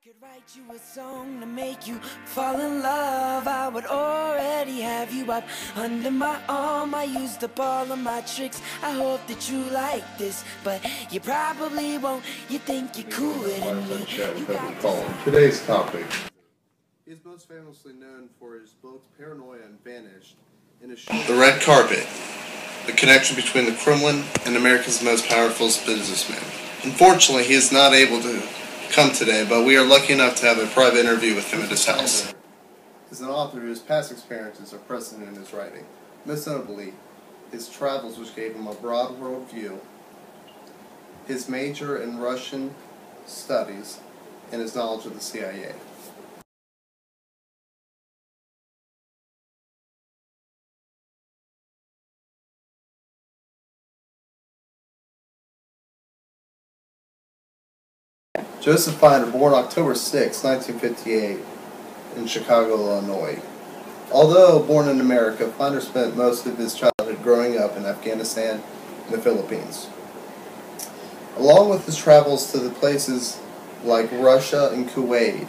Could write you a song to make you fall in love. I would already have you up under my arm. I used up all of my tricks. I hope that you like this, but you probably won't. You think you're cooler than me. Today's topic. He is most famously known for his books Paranoia and Vanished, and his show The Red Carpet, the connection between the Kremlin and America's most powerful businessman. Unfortunately, he is not able to come today, but we are lucky enough to have a private interview with him at his house. He is an author whose past experiences are present in his writing, most notably his travels, which gave him a broad world view, his major in Russian studies, and his knowledge of the CIA. Joseph Finder, born October 6, 1958, in Chicago, Illinois. Although born in America, Finder spent most of his childhood growing up in Afghanistan and the Philippines. Along with his travels to the places like Russia and Kuwait,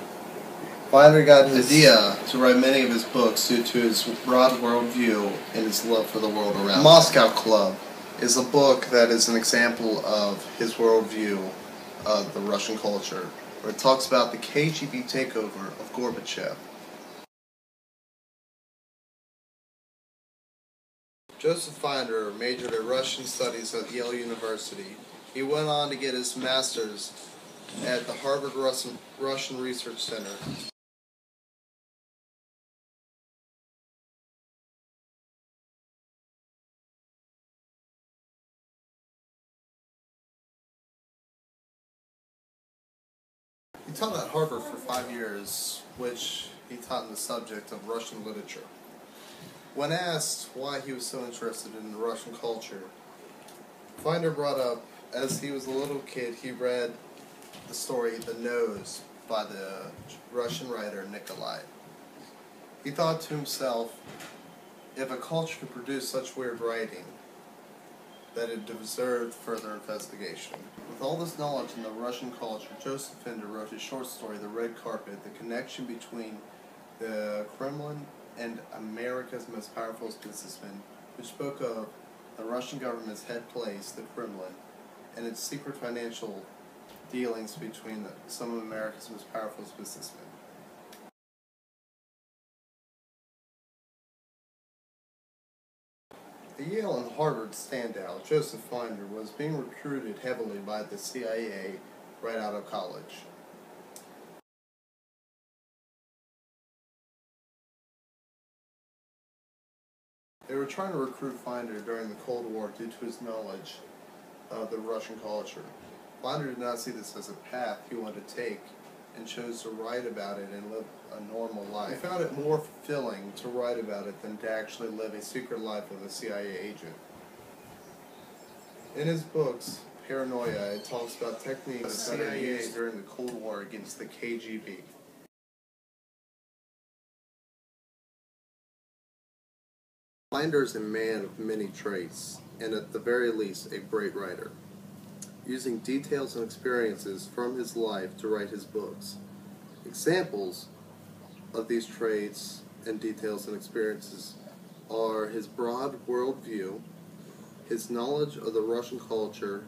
Finder got his idea to write many of his books due to his broad worldview and his love for the world around him. Moscow Club is a book that is an example of his worldview of the Russian culture, where it talks about the KGB takeover of Gorbachev. Joseph Finder majored in Russian studies at Yale University. He went on to get his master's at the Harvard Russian Research Center. He taught at Harvard for 5 years, which he taught in the subject of Russian literature. When asked why he was so interested in the Russian culture, Finder brought up, as he was a little kid, he read the story The Nose by the Russian writer Nikolai. He thought to himself, if a culture could produce such weird writing, that it deserved further investigation. With all this knowledge in the Russian culture, Joseph Finder wrote his short story, The Red Carpet, the connection between the Kremlin and America's most powerful businessman, which spoke of the Russian government's head place, the Kremlin, and its secret financial dealings between some of America's most powerful businessmen. The Yale and Harvard standout, Joseph Finder, was being recruited heavily by the CIA right out of college. They were trying to recruit Finder during the Cold War due to his knowledge of the Russian culture. Finder did not see this as a path he wanted to take and chose to write about it and live a normal life. He found it more fulfilling to write about it than to actually live a secret life of a CIA agent. In his books, Paranoia, it talks about techniques that are used during the Cold War against the KGB. Finder is a man of many traits, and at the very least, a great writer, using details and experiences from his life to write his books. Examples of these traits and details and experiences are his broad worldview, his knowledge of the Russian culture,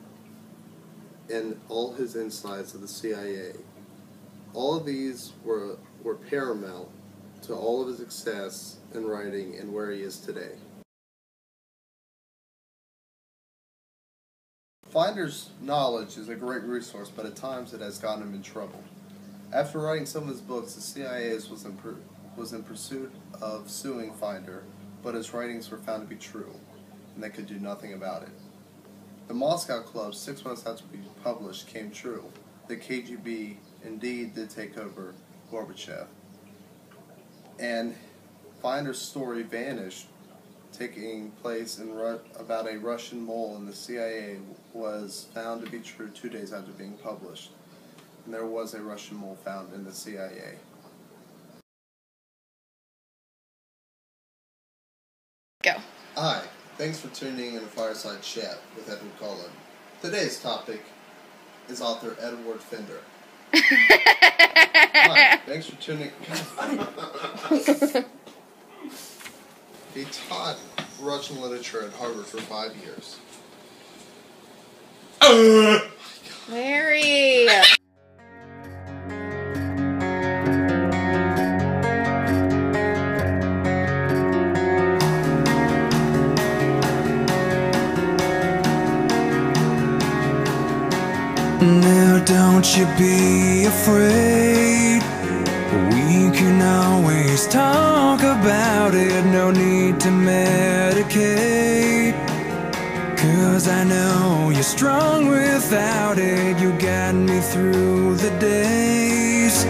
and all his insights of the CIA. All of these were paramount to all of his success in writing and where he is today. Finder's knowledge is a great resource, but at times it has gotten him in trouble. After writing some of his books, the CIA was in pursuit of suing Finder, but his writings were found to be true, and they could do nothing about it. The Moscow Club, 6 months after being published, came true. The KGB indeed did take over Gorbachev. And Finder's story Vanished, taking place about a Russian mole in the CIA, was found to be true 2 days after being published. And there was a Russian mole found in the CIA. Go. Hi, thanks for tuning in to Fireside Chat with Edward Cullen. Today's topic is author Edward Finder. Thanks for tuning. He taught Russian literature at Harvard for 5 years. Mary! Now don't you be afraid. We can always talk about it. No need to medicate. 'Cause I know you're strong without it. You got me through the days.